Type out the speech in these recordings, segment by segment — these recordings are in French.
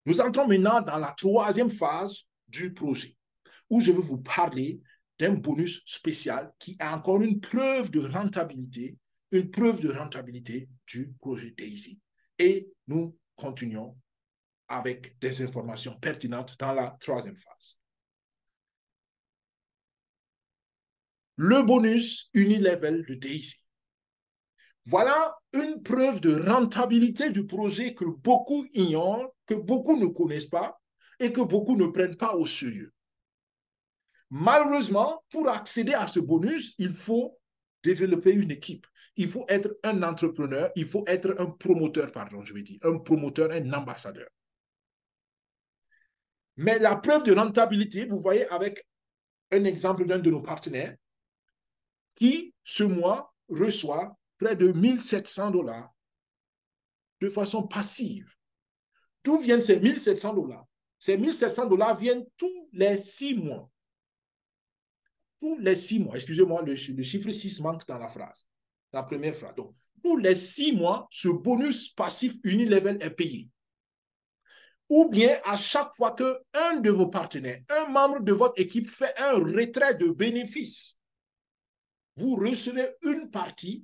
Nous entrons maintenant dans la troisième phase du projet, où je vais vous parler d'un bonus spécial qui est encore une preuve de rentabilité du projet DAISY. Et nous continuons avec des informations pertinentes dans la troisième phase. Le bonus unilevel de DAISY. Voilà une preuve de rentabilité du projet que beaucoup ignorent, que beaucoup ne connaissent pas et que beaucoup ne prennent pas au sérieux. Malheureusement, pour accéder à ce bonus, il faut développer une équipe. Il faut être un entrepreneur, il faut être un promoteur, pardon, je vais dire, un promoteur, un ambassadeur. Mais la preuve de rentabilité, vous voyez avec un exemple d'un de nos partenaires qui, ce mois, reçoit près de 1 700 $ de façon passive. D'où viennent ces 1 700 $? Ces 1 700 $ viennent tous les 6 mois. Tous les 6 mois, excusez-moi, le chiffre 6 manque dans la phrase, la première phrase. Donc, tous les 6 mois, ce bonus passif unilevel est payé. Ou bien à chaque fois qu'un de vos partenaires, un membre de votre équipe fait un retrait de bénéfice, vous recevez une partie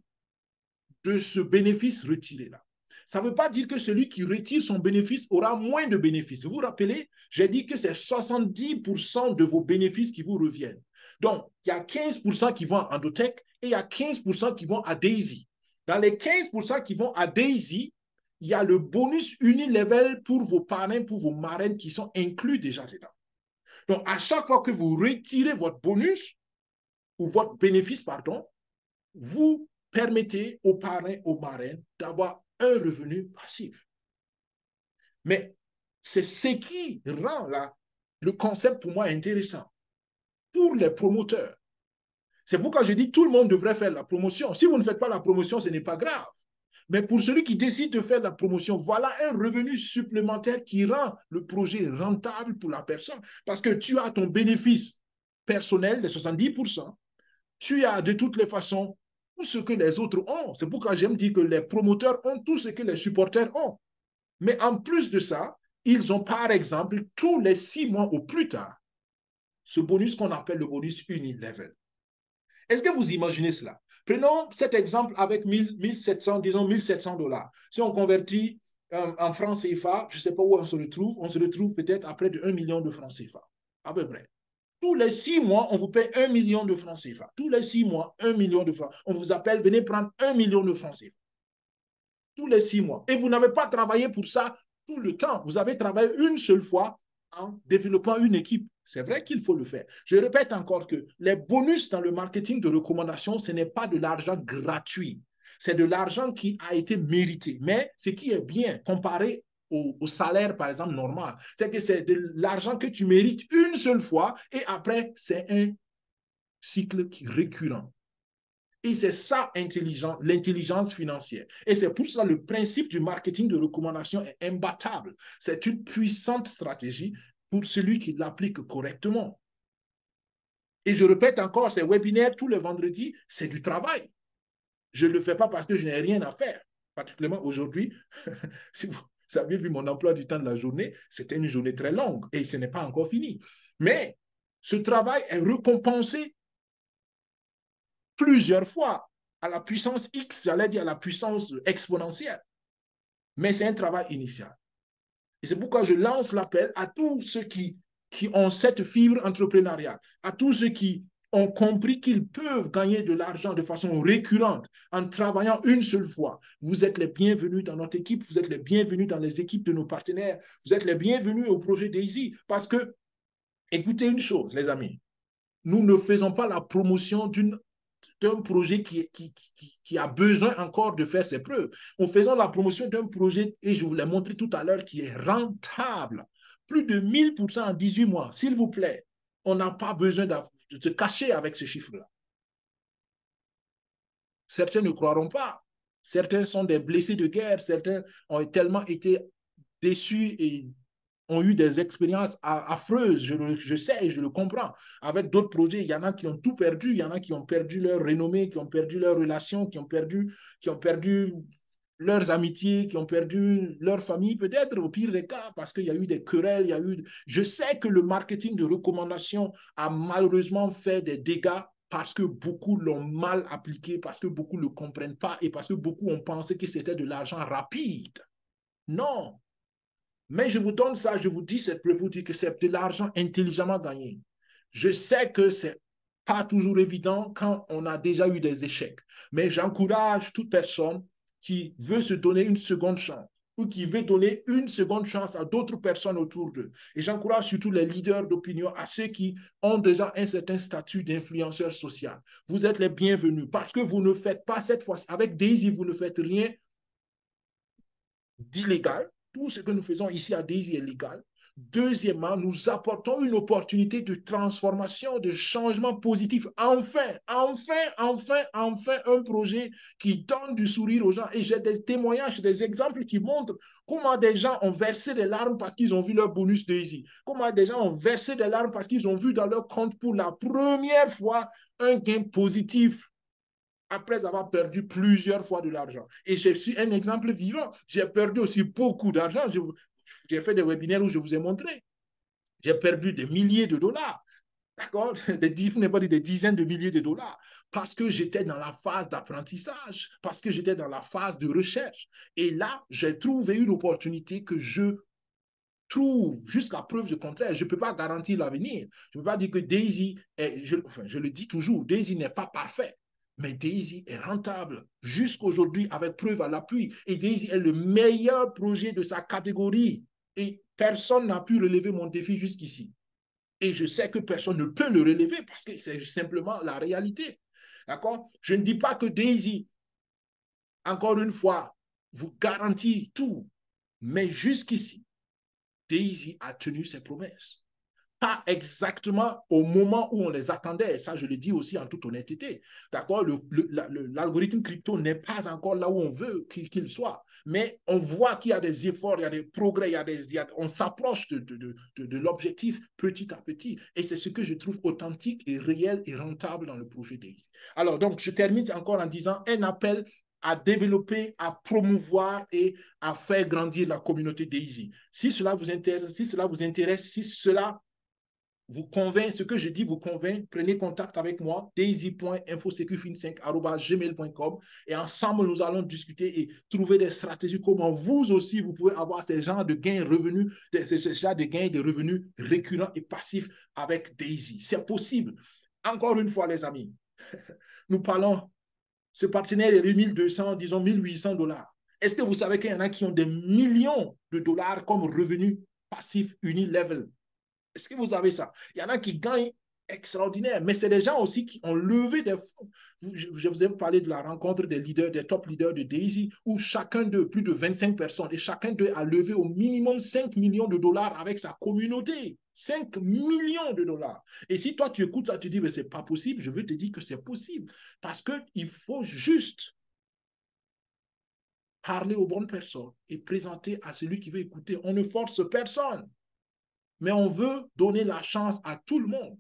de ce bénéfice retiré-là. Ça ne veut pas dire que celui qui retire son bénéfice aura moins de bénéfices. Vous vous rappelez, j'ai dit que c'est 70% de vos bénéfices qui vous reviennent. Donc, il y a 15% qui vont à Endotech et il y a 15% qui vont à DAISY. Dans les 15% qui vont à DAISY, il y a le bonus unilevel pour vos parrains, pour vos marraines qui sont inclus déjà dedans. Donc, à chaque fois que vous retirez votre bonus ou votre bénéfice, pardon, vous permettez aux parrains, aux marraines d'avoir un revenu passif. Mais c'est ce qui rend le concept pour moi intéressant. Pour les promoteurs, c'est pourquoi je dis tout le monde devrait faire la promotion. Si vous ne faites pas la promotion, ce n'est pas grave. Mais pour celui qui décide de faire la promotion, voilà un revenu supplémentaire qui rend le projet rentable pour la personne. Parce que tu as ton bénéfice personnel de 70%, tu as de toutes les façons tout ce que les autres ont. C'est pourquoi j'aime dire que les promoteurs ont tout ce que les supporters ont. Mais en plus de ça, ils ont par exemple tous les 6 mois au plus tard ce bonus qu'on appelle le bonus unilevel. Est-ce que vous imaginez cela? Prenons cet exemple avec 1700, disons 1 700 $. Si on convertit en francs CFA, je ne sais pas où on se retrouve peut-être à près de 1 million de francs CFA, à peu près. Tous les 6 mois, on vous paye 1 million de francs CFA. Tous les 6 mois, 1 million de francs. On vous appelle, venez prendre 1 million de francs CFA. Tous les 6 mois. Et vous n'avez pas travaillé pour ça tout le temps. Vous avez travaillé une seule fois en développant une équipe. C'est vrai qu'il faut le faire. Je répète encore que les bonus dans le marketing de recommandation, ce n'est pas de l'argent gratuit. C'est de l'argent qui a été mérité. Mais ce qui est bien comparé au salaire, par exemple, normal, c'est que c'est de l'argent que tu mérites une seule fois et après, c'est un cycle qui est récurrent. Et c'est ça l'intelligence financière. Et c'est pour ça le principe du marketing de recommandation est imbattable. C'est une puissante stratégie pour celui qui l'applique correctement. Et je répète encore, ces webinaires tous les vendredis, c'est du travail. Je ne le fais pas parce que je n'ai rien à faire. Particulièrement aujourd'hui, si vous avez vu mon emploi du temps de la journée, c'était une journée très longue et ce n'est pas encore fini. Mais ce travail est récompensé plusieurs fois à la puissance X, j'allais dire à la puissance exponentielle. Mais c'est un travail initial. Et c'est pourquoi je lance l'appel à tous ceux qui ont cette fibre entrepreneuriale, à tous ceux qui ont compris qu'ils peuvent gagner de l'argent de façon récurrente en travaillant une seule fois. Vous êtes les bienvenus dans notre équipe, vous êtes les bienvenus dans les équipes de nos partenaires, vous êtes les bienvenus au projet DAISY. Parce que, écoutez une chose, les amis, nous ne faisons pas la promotion d'un projet qui a besoin encore de faire ses preuves. Nous faisons la promotion d'un projet, et je vous l'ai montré tout à l'heure, qui est rentable. Plus de 1000% en 18 mois. S'il vous plaît, on n'a pas besoin de se cacher avec ce chiffre-là. Certains ne croiront pas. Certains sont des blessés de guerre. Certains ont tellement été déçus et ont eu des expériences affreuses, je sais, je le comprends. Avec d'autres projets, il y en a qui ont tout perdu, il y en a qui ont perdu leur renommée, qui ont perdu leur relation, qui ont perdu leurs amitiés, qui ont perdu leur famille, peut-être au pire des cas, parce qu'il y a eu des querelles, il y a eu... Je sais que le marketing de recommandation a malheureusement fait des dégâts parce que beaucoup l'ont mal appliqué, parce que beaucoup ne le comprennent pas et parce que beaucoup ont pensé que c'était de l'argent rapide. Non. Mais je vous donne ça, je vous dis cette pour vous dire que c'est de l'argent intelligemment gagné. Je sais que c'est pas toujours évident quand on a déjà eu des échecs, mais j'encourage toute personne qui veut se donner une seconde chance ou qui veut donner une seconde chance à d'autres personnes autour d'eux. Et j'encourage surtout les leaders d'opinion, à ceux qui ont déjà un certain statut d'influenceur social. Vous êtes les bienvenus parce que vous ne faites pas cette fois-ci, avec Daisy, vous ne faites rien d'illégal. Tout ce que nous faisons ici à Daisy est légal. Deuxièmement, nous apportons une opportunité de transformation, de changement positif. Enfin, un projet qui donne du sourire aux gens. Et j'ai des témoignages, des exemples qui montrent comment des gens ont versé des larmes parce qu'ils ont vu leur bonus Daisy. Comment des gens ont versé des larmes parce qu'ils ont vu dans leur compte pour la première fois un gain positif après avoir perdu plusieurs fois de l'argent. Et je suis un exemple vivant. J'ai perdu aussi beaucoup d'argent. J'ai fait des webinaires où je vous ai montré. J'ai perdu des milliers de dollars. D'accord? N'est pas des dizaines de milliers de dollars. Parce que j'étais dans la phase d'apprentissage, parce que j'étais dans la phase de recherche. Et là, j'ai trouvé une opportunité que je trouve jusqu'à preuve du contraire. Je ne peux pas garantir l'avenir. Je ne peux pas dire que Daisy, je le dis toujours, Daisy n'est pas parfait. Mais Daisy est rentable jusqu'aujourd'hui avec preuve à l'appui. Et Daisy est le meilleur projet de sa catégorie. Et personne n'a pu relever mon défi jusqu'ici. Et je sais que personne ne peut le relever parce que c'est simplement la réalité. D'accord? Je ne dis pas que Daisy, encore une fois, vous garantit tout. Mais jusqu'ici, Daisy a tenu ses promesses. Pas exactement au moment où on les attendait. Ça, je le dis aussi en toute honnêteté. D'accord? L'algorithme crypto n'est pas encore là où on veut qu'il soit. Mais on voit qu'il y a des efforts, il y a des progrès, on s'approche de l'objectif petit à petit. Et c'est ce que je trouve authentique et réel et rentable dans le projet Daisy. Alors, donc, je termine encore en disant un appel à développer, à promouvoir et à faire grandir la communauté Daisy. Si cela vous intéresse, si cela vous convainc, ce que je dis vous convainc, prenez contact avec moi, daisy.infosecufin5@gmail.com et ensemble, nous allons discuter et trouver des stratégies comment vous aussi, vous pouvez avoir ces genres de gains revenus, ces genres de gains de revenus récurrents et passifs avec Daisy. C'est possible. Encore une fois, les amis, nous parlons, ce partenaire est de 1200, disons 1800 dollars. Est-ce que vous savez qu'il y en a qui ont des millions de dollars comme revenus passifs unilevel? Est-ce que vous avez ça? Il y en a qui gagnent extraordinaire, mais c'est des gens aussi qui ont levé des fonds. Je vous ai parlé de la rencontre des leaders, des top leaders de Daisy, où chacun d'eux, plus de 25 personnes, et chacun d'eux a levé au minimum 5 millions de dollars avec sa communauté. 5 millions de dollars. Et si toi, tu écoutes ça, tu dis, mais c'est pas possible, je veux te dire que c'est possible. Parce qu'il faut juste parler aux bonnes personnes et présenter à celui qui veut écouter. On ne force personne. Mais on veut donner la chance à tout le monde.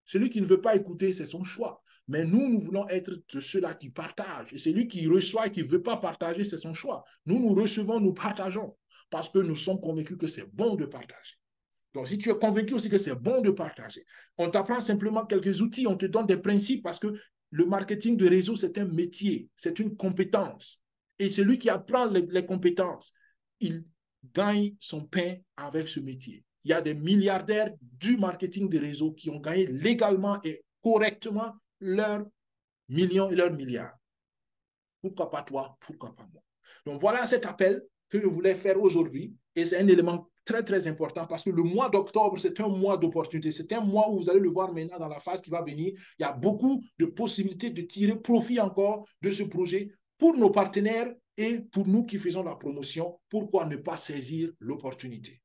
Celui qui ne veut pas écouter, c'est son choix. Mais nous, nous voulons être de ceux-là qui partagent. Et celui qui reçoit et qui ne veut pas partager, c'est son choix. Nous, nous recevons, nous partageons. Parce que nous sommes convaincus que c'est bon de partager. Donc, si tu es convaincu aussi que c'est bon de partager, on t'apprend simplement quelques outils, on te donne des principes parce que le marketing de réseau, c'est un métier, c'est une compétence. Et celui qui apprend les compétences, il gagne son pain avec ce métier. Il y a des milliardaires du marketing de réseau qui ont gagné légalement et correctement leurs millions et leurs milliards. Pourquoi pas toi? Pourquoi pas moi? Donc voilà cet appel que je voulais faire aujourd'hui et c'est un élément très, très important parce que le mois d'octobre, c'est un mois d'opportunité. C'est un mois où vous allez le voir maintenant dans la phase qui va venir. Il y a beaucoup de possibilités de tirer profit encore de ce projet pour nos partenaires et pour nous qui faisons la promotion. Pourquoi ne pas saisir l'opportunité?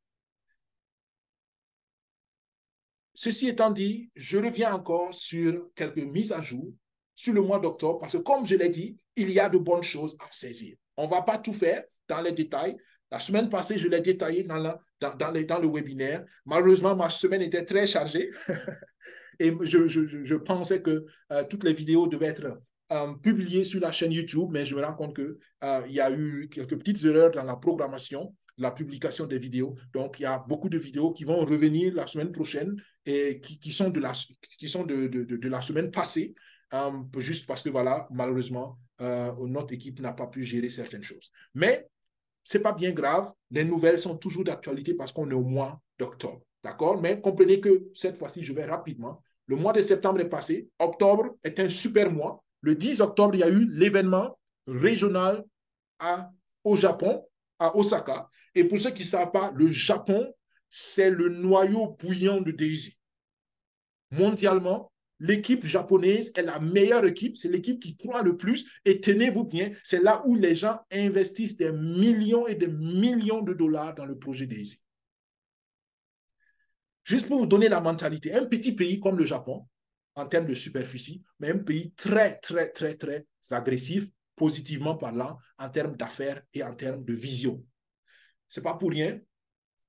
Ceci étant dit, je reviens encore sur quelques mises à jour sur le mois d'octobre parce que, comme je l'ai dit, il y a de bonnes choses à saisir. On ne va pas tout faire dans les détails. La semaine passée, je l'ai détaillé dans le webinaire. Malheureusement, ma semaine était très chargée et je pensais que toutes les vidéos devaient être publié sur la chaîne YouTube, mais je me rends compte qu'il y a eu quelques petites erreurs dans la programmation, la publication des vidéos. Donc, il y a beaucoup de vidéos qui vont revenir la semaine prochaine et qui sont de la semaine passée, juste parce que, voilà, malheureusement, notre équipe n'a pas pu gérer certaines choses. Mais ce n'est pas bien grave. Les nouvelles sont toujours d'actualité parce qu'on est au mois d'octobre. D'accord? Mais comprenez que cette fois-ci, je vais rapidement. Le mois de septembre est passé. Octobre est un super mois. Le 10 octobre, il y a eu l'événement régional au Japon, à Osaka. Et pour ceux qui ne savent pas, le Japon, c'est le noyau bouillant de Daisy. Mondialement, l'équipe japonaise est la meilleure équipe, c'est l'équipe qui croit le plus. Et tenez-vous bien, c'est là où les gens investissent des millions et des millions de dollars dans le projet Daisy. Juste pour vous donner la mentalité, un petit pays comme le Japon, en termes de superficie, mais un pays très, très, très, très agressif, positivement parlant, en termes d'affaires et en termes de vision. Ce n'est pas pour rien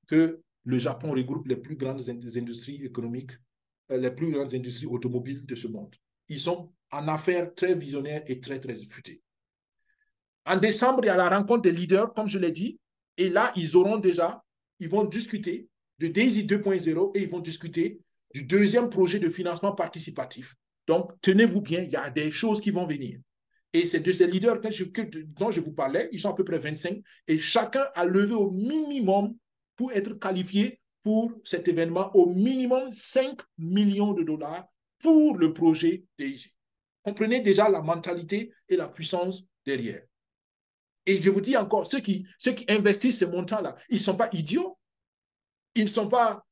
que le Japon regroupe les plus grandes industries économiques, les plus grandes industries automobiles de ce monde. Ils sont en affaires très visionnaires et très, très futés. En décembre, il y a la rencontre des leaders, comme je l'ai dit, et là, ils vont discuter de Daisy 2.0 et ils vont discuter du deuxième projet de financement participatif. Donc, tenez-vous bien, il y a des choses qui vont venir. Et c'est de ces leaders dont je vous parlais, ils sont à peu près 25, et chacun a levé au minimum pour être qualifié pour cet événement, au minimum 5 millions de dollars pour le projet Daisy. Comprenez déjà la mentalité et la puissance derrière. Et je vous dis encore, ceux qui investissent ces montants-là, ils ne sont pas idiots. Ils ne sont pas,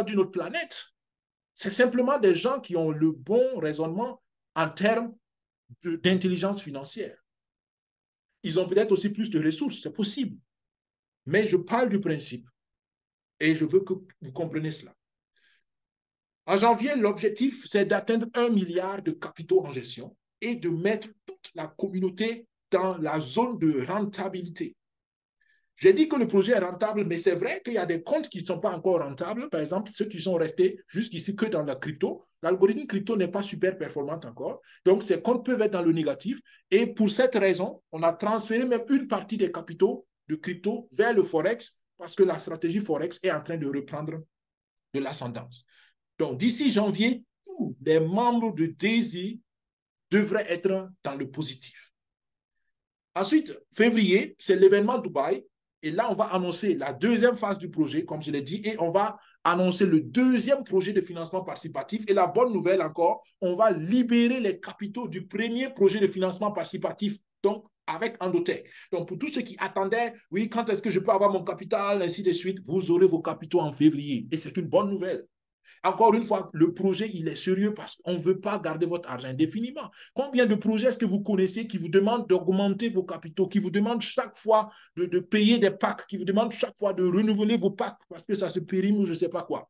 d'une autre planète. C'est simplement des gens qui ont le bon raisonnement en termes d'intelligence financière. Ils ont peut-être aussi plus de ressources, c'est possible. Mais je parle du principe. Et je veux que vous compreniez cela. En janvier, l'objectif, c'est d'atteindre 1 milliard de capitaux en gestion et de mettre toute la communauté dans la zone de rentabilité. J'ai dit que le projet est rentable, mais c'est vrai qu'il y a des comptes qui ne sont pas encore rentables. Par exemple, ceux qui sont restés jusqu'ici que dans la crypto. L'algorithme crypto n'est pas super performant encore. Donc, ces comptes peuvent être dans le négatif. Et pour cette raison, on a transféré même une partie des capitaux de crypto vers le Forex parce que la stratégie Forex est en train de reprendre de l'ascendance. Donc, d'ici janvier, tous les membres de Daisy devraient être dans le positif. Ensuite, février, c'est l'événement Dubaï. Et là, on va annoncer la deuxième phase du projet, comme je l'ai dit, et on va annoncer le deuxième projet de financement participatif. Et la bonne nouvelle encore, on va libérer les capitaux du premier projet de financement participatif, donc avec Endotech. Donc, pour tous ceux qui attendaient, oui, quand est-ce que je peux avoir mon capital, ainsi de suite, vous aurez vos capitaux en février. Et c'est une bonne nouvelle. Encore une fois, le projet, il est sérieux parce qu'on ne veut pas garder votre argent indéfiniment. Combien de projets est-ce que vous connaissez qui vous demandent d'augmenter vos capitaux, qui vous demandent chaque fois de payer des packs, qui vous demandent chaque fois de renouveler vos packs parce que ça se périme ou je ne sais pas quoi.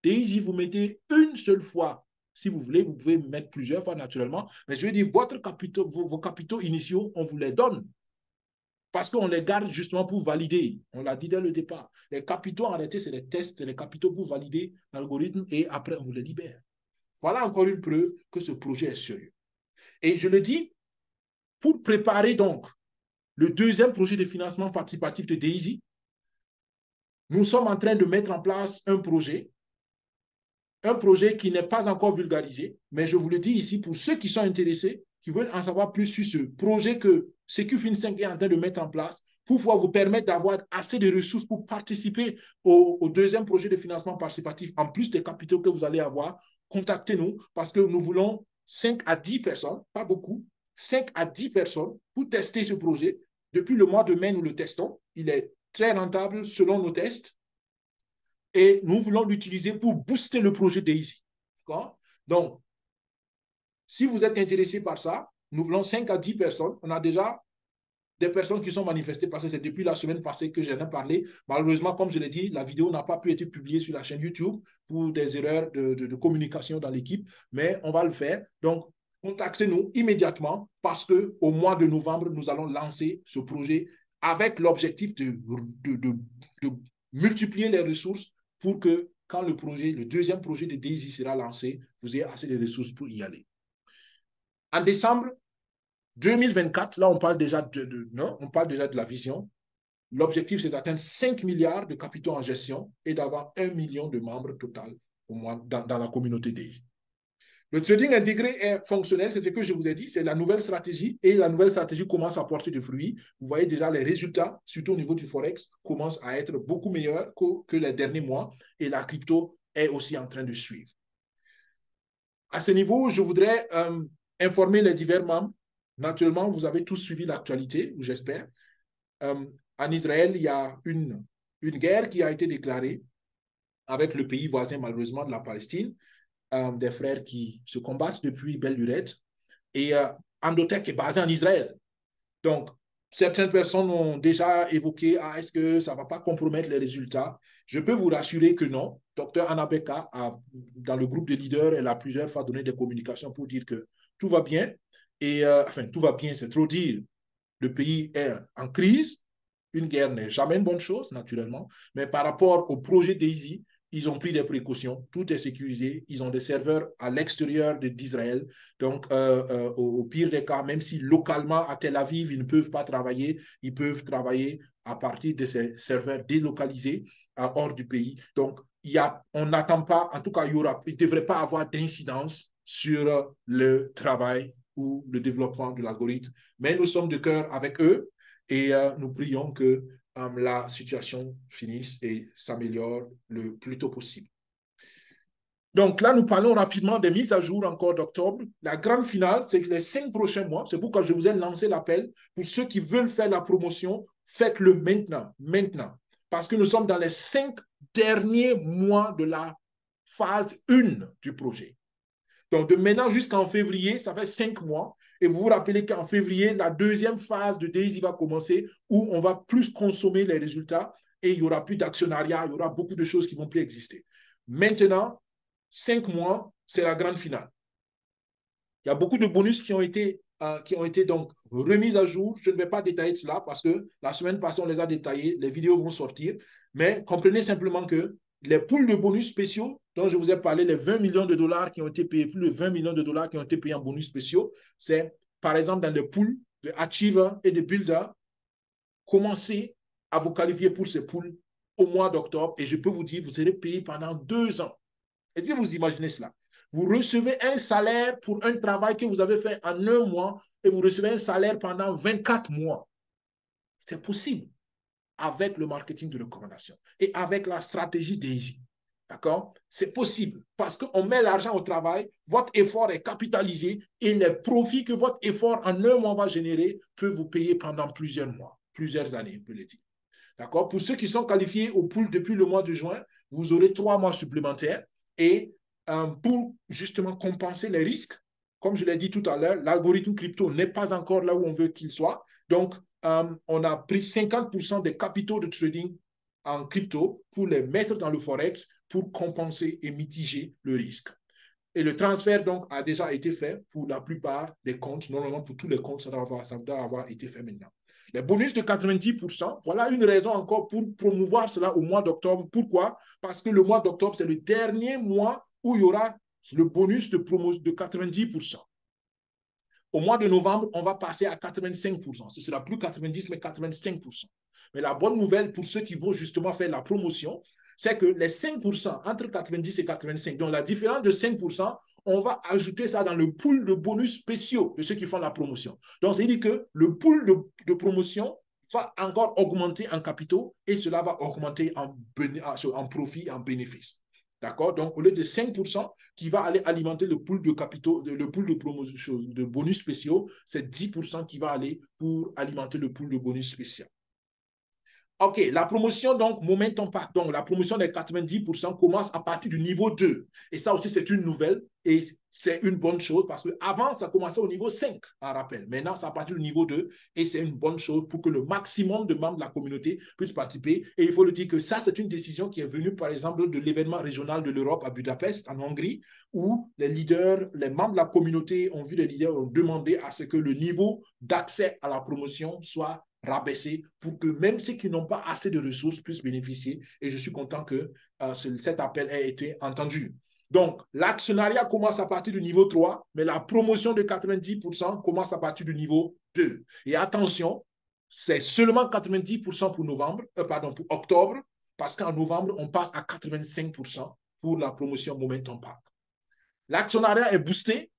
Daisy, vous mettez une seule fois. Si vous voulez, vous pouvez mettre plusieurs fois naturellement. Mais je veux dire, vos capitaux initiaux, on vous les donne. Parce qu'on les garde justement pour valider. On l'a dit dès le départ. Les capitaux, en réalité, c'est les tests, les capitaux pour valider l'algorithme et après, on vous les libère. Voilà encore une preuve que ce projet est sérieux. Et je le dis, pour préparer donc le deuxième projet de financement participatif de Daisy, nous sommes en train de mettre en place un projet qui n'est pas encore vulgarisé, mais je vous le dis ici pour ceux qui sont intéressés, qui veulent en savoir plus sur ce projet que CQFin5 est en train de mettre en place pour pouvoir vous permettre d'avoir assez de ressources pour participer au deuxième projet de financement participatif, en plus des capitaux que vous allez avoir. Contactez-nous parce que nous voulons 5 à 10 personnes, pas beaucoup, 5 à 10 personnes pour tester ce projet. Depuis le mois de mai, nous le testons. Il est très rentable selon nos tests. Et nous voulons l'utiliser pour booster le projet Daisy. Donc, si vous êtes intéressé par ça, nous voulons 5 à 10 personnes. On a déjà des personnes qui sont manifestées parce que c'est depuis la semaine passée que j'en ai parlé. Malheureusement, comme je l'ai dit, la vidéo n'a pas pu être publiée sur la chaîne YouTube pour des erreurs de communication dans l'équipe, mais on va le faire. Donc, contactez-nous immédiatement parce qu'au mois de novembre, nous allons lancer ce projet avec l'objectif de multiplier les ressources pour que quand le deuxième projet de Daisy sera lancé, vous ayez assez de ressources pour y aller. En décembre 2024, là, on parle déjà non, on parle déjà de la vision. L'objectif, c'est d'atteindre 5 milliards de capitaux en gestion et d'avoir 1 million de membres total au moins dans la communauté DAISY. Le trading intégré est fonctionnel, c'est ce que je vous ai dit, c'est la nouvelle stratégie et la nouvelle stratégie commence à porter des fruits. Vous voyez déjà les résultats, surtout au niveau du Forex, commencent à être beaucoup meilleurs que les derniers mois et la crypto est aussi en train de suivre. À ce niveau, je voudrais informer les divers membres. Naturellement, vous avez tous suivi l'actualité, j'espère. En Israël, il y a une guerre qui a été déclarée avec le pays voisin, malheureusement, de la Palestine. Des frères qui se combattent depuis belle lurette. Et Endotech est basé en Israël. Donc, certaines personnes ont déjà évoqué, est-ce que ça ne va pas compromettre les résultats? Je peux vous rassurer que non. Dr Anabeka, dans le groupe de leaders, elle a plusieurs fois donné des communications pour dire que tout va bien. Et enfin, tout va bien, c'est trop dire. Le pays est en crise. Une guerre n'est jamais une bonne chose, naturellement. Mais par rapport au projet DAISY, ils ont pris des précautions, tout est sécurisé, ils ont des serveurs à l'extérieur d'Israël. Donc, au pire des cas, même si localement à Tel Aviv, ils ne peuvent pas travailler, ils peuvent travailler à partir de ces serveurs délocalisés hors du pays. Donc, on n'attend pas, en tout cas, il ne devrait pas avoir d'incidence sur le travail ou le développement de l'algorithme. Mais nous sommes de cœur avec eux et nous prions que la situation finisse et s'améliore le plus tôt possible. Donc là, nous parlons rapidement des mises à jour encore d'octobre. La grande finale, c'est que les 5 prochains mois, c'est pourquoi je vous ai lancé l'appel. Pour ceux qui veulent faire la promotion, faites-le maintenant. Parce que nous sommes dans les 5 derniers mois de la phase 1 du projet. Donc, de maintenant jusqu'en février, ça fait 5 mois. Et vous vous rappelez qu'en février, la deuxième phase de DAISY va commencer où on va plus consommer les résultats et il n'y aura plus d'actionnariat, il y aura beaucoup de choses qui ne vont plus exister. Maintenant, 5 mois, c'est la grande finale. Il y a beaucoup de bonus qui ont été donc remis à jour. Je ne vais pas détailler cela parce que la semaine passée, on les a détaillés. Les vidéos vont sortir. Mais comprenez simplement que les pools de bonus spéciaux dont je vous ai parlé, les 20 millions de dollars qui ont été payés, plus de 20 millions de dollars qui ont été payés en bonus spéciaux, c'est par exemple dans les pools de Achiever et de Builder, commencez à vous qualifier pour ces pools au mois d'octobre et je peux vous dire, vous serez payé pendant 2 ans. Est-ce que vous imaginez cela? Vous recevez un salaire pour un travail que vous avez fait en 1 mois et vous recevez un salaire pendant 24 mois. C'est possible avec le marketing de recommandation et avec la stratégie DAISY. D'accord? C'est possible parce qu'on met l'argent au travail, votre effort est capitalisé et les profits que votre effort en 1 mois va générer peuvent vous payer pendant plusieurs mois, plusieurs années, on peut le dire. D'accord? Pour ceux qui sont qualifiés au pool depuis le mois de juin, vous aurez 3 mois supplémentaires et pour justement compenser les risques, comme je l'ai dit tout à l'heure, l'algorithme crypto n'est pas encore là où on veut qu'il soit. Donc, on a pris 50% des capitaux de trading en crypto pour les mettre dans le Forex pour compenser et mitiger le risque. Et le transfert, donc, a déjà été fait pour la plupart des comptes. Normalement, pour tous les comptes, ça doit avoir été fait maintenant. Les bonus de 90%, voilà une raison encore pour promouvoir cela au mois d'octobre. Pourquoi? Parce que le mois d'octobre, c'est le dernier mois où il y aura le bonus de 90%. Au mois de novembre, on va passer à 85%. Ce ne sera plus 90, mais 85%. Mais la bonne nouvelle pour ceux qui vont justement faire la promotion, c'est que les 5%, entre 90 et 85, donc la différence de 5%, on va ajouter ça dans le pool de bonus spéciaux de ceux qui font la promotion. Donc, ça veut dire que le pool de promotion va encore augmenter en capitaux et cela va augmenter en profit, en bénéfice. D'accord? Donc, au lieu de 5% qui va aller alimenter le pool de capitaux, le pool de promotion, de bonus spéciaux, c'est 10% qui va aller pour alimenter le pool de bonus spéciaux. OK, la promotion, donc, Momentum Pack, donc la promotion des 90% commence à partir du niveau 2. Et ça aussi, c'est une nouvelle et c'est une bonne chose parce qu'avant, ça commençait au niveau 5, en rappel. Maintenant, c'est à partir du niveau 2 et c'est une bonne chose pour que le maximum de membres de la communauté puissent participer. Et il faut le dire que ça, c'est une décision qui est venue, par exemple, de l'événement régional de l'Europe à Budapest, en Hongrie, où les leaders, les membres de la communauté ont vu les leaders ont demandé à ce que le niveau d'accès à la promotion soit rabaisser pour que même ceux qui n'ont pas assez de ressources puissent bénéficier. Et je suis content que cet appel ait été entendu. Donc, l'actionnariat commence à partir du niveau 3, mais la promotion de 90% commence à partir du niveau 2. Et attention, c'est seulement 90% pour novembre, pardon, pour octobre, parce qu'en novembre, on passe à 85% pour la promotion Momentum Park. L'actionnariat est boosté